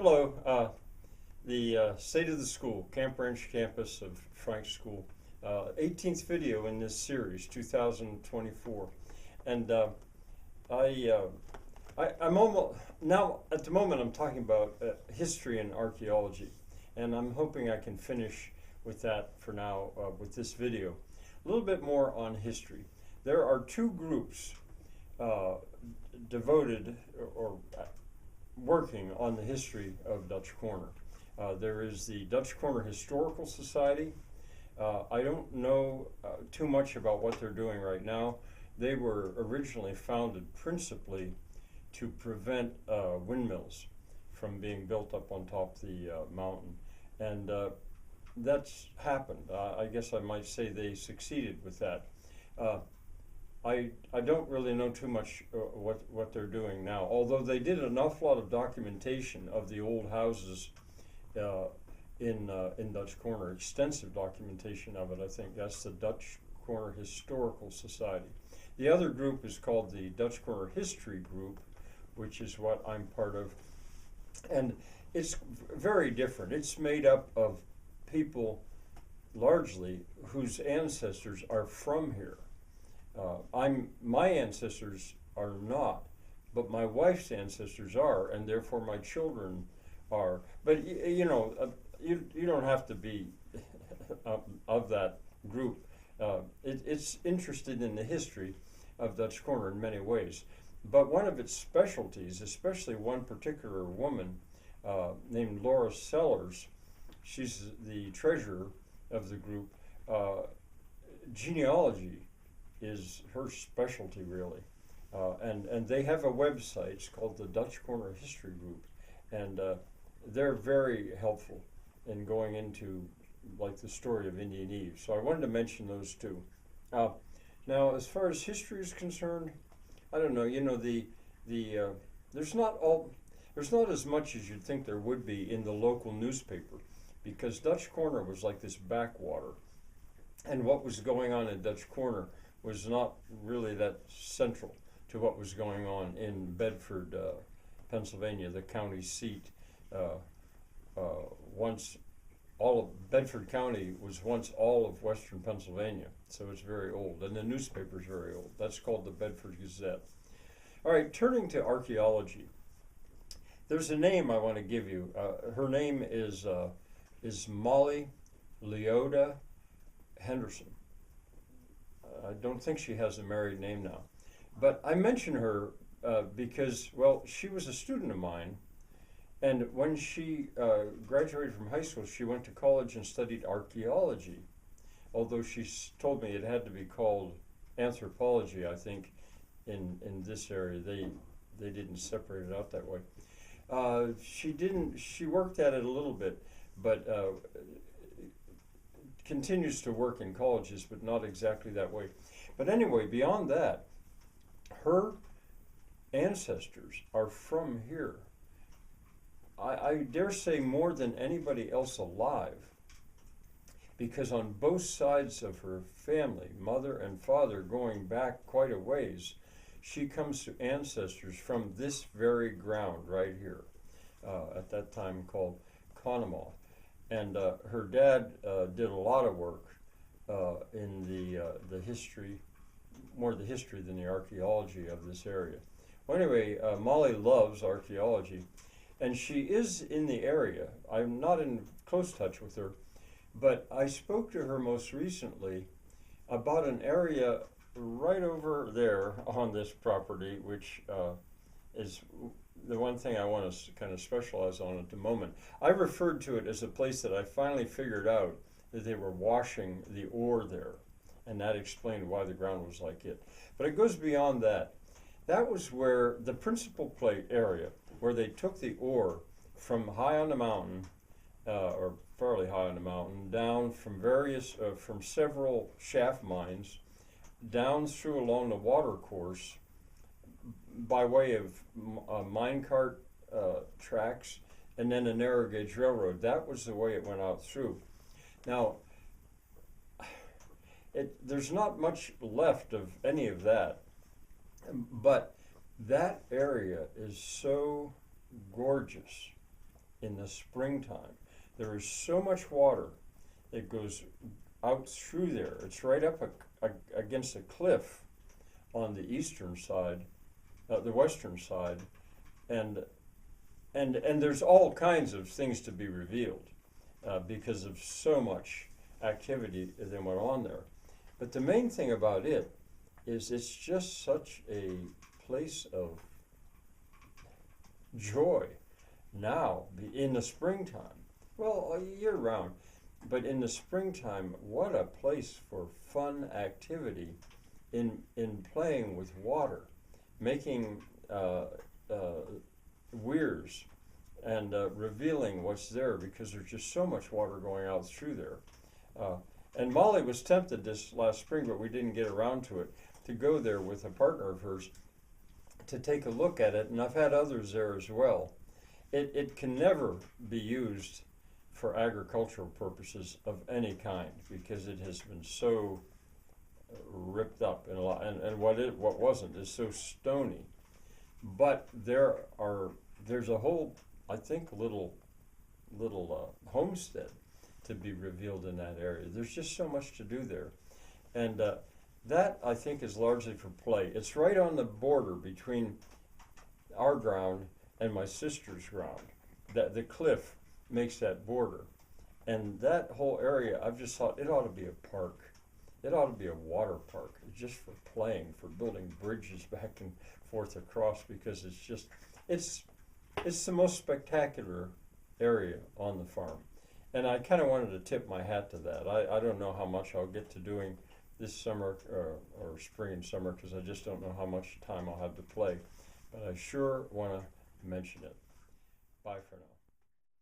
Hello, the state of the school, Camp Ranch campus of Frank School. 18th video in this series, 2024. And I'm almost, now at the moment I'm talking about history and archaeology. And I'm hoping I can finish with that for now with this video. A little bit more on history. There are two groups devoted or working on the history of Dutch Corner. There is the Dutch Corner Historical Society. I don't know too much about what they're doing right now. They were originally founded principally to prevent windmills from being built up on top of the mountain. And that's happened. I guess I might say they succeeded with that. I don't really know too much what they're doing now, although they did an awful lot of documentation of the old houses in Dutch Corner, extensive documentation of it. I think that's the Dutch Corner Historical Society. The other group is called the Dutch Corner History Group, which is what I'm part of, and it's very different. It's made up of people largely whose ancestors are from here. My ancestors are not, but my wife's ancestors are, and therefore my children are. But you don't have to be of that group. It's interested in the history of Dutch Corner in many ways. But one of its specialties, especially one particular woman named Laura Sellers, she's the treasurer of the group. Genealogy is her specialty, really. And they have a website. It's called the Dutch Corner History Group. And they're very helpful in going into like the story of Indian Eve. So I wanted to mention those two. Now, as far as history is concerned, I don't know. There's not as much as you'd think there would be in the local newspaper, because Dutch Corner was like this backwater, and what was going on in Dutch Corner was not really that central to what was going on in Bedford, Pennsylvania, the county seat. Bedford County was once all of western Pennsylvania, so it's very old, and the newspaper's very old. That's called the Bedford Gazette. All right, turning to archaeology. There's a name I want to give you. Her name is Molly Leoda Henderson. I don't think she has a married name now. But I mention her because, well, she was a student of mine. And when she graduated from high school, she went to college and studied archaeology. Although she told me it had to be called anthropology, I think, in this area. They didn't separate it out that way. She worked at it a little bit, but continues to work in colleges, but not exactly that way. But anyway, beyond that, her ancestors are from here. I dare say more than anybody else alive, because on both sides of her family, mother and father, going back quite a ways, she comes to ancestors from this very ground right here, at that time called Conemaugh. And her dad did a lot of work in the history, more the history than the archaeology of this area. Well, anyway, Molly loves archaeology, and she is in the area. I'm not in close touch with her, but I spoke to her most recently about an area right over there on this property, which is the one thing I want to kind of specialize on at the moment. I referred to it as a place that I finally figured out that they were washing the ore there, and that explained why the ground was like it. But it goes beyond that. That was where the principal plate area, where they took the ore from high on the mountain, or fairly high on the mountain, down from from several shaft mines, down through along the water course, by way of minecart tracks, and then a narrow gauge railroad. That was the way it went out through. Now, there's not much left of any of that, but that area is so gorgeous in the springtime. There is so much water that goes out through there. It's right up against a cliff on the eastern side, the western side, and and there's all kinds of things to be revealed because of so much activity that went on there. But the main thing about it is it's just such a place of joy now in the springtime. Well, year round, but in the springtime, what a place for fun activity in playing with water, making weirs and revealing what's there because there's just so much water going out through there. And Molly was tempted this last spring, but we didn't get around to it, to go there with a partner of hers to take a look at it, and I've had others there as well. It can never be used for agricultural purposes of any kind because it has been so ripped up in a lot, and what wasn't is so stony. But there's a whole, I think, little homestead to be revealed in that area. There's just so much to do there, and that I think is largely for play. It's right on the border between our ground and my sister's ground. That the cliff makes that border, and that whole area, I've just thought it ought to be a park. It ought to be a water park, just for playing, for building bridges back and forth across, because it's the most spectacular area on the farm. And I kind of wanted to tip my hat to that. I don't know how much I'll get to doing this summer or spring and summer because I just don't know how much time I'll have to play. But I sure want to mention it.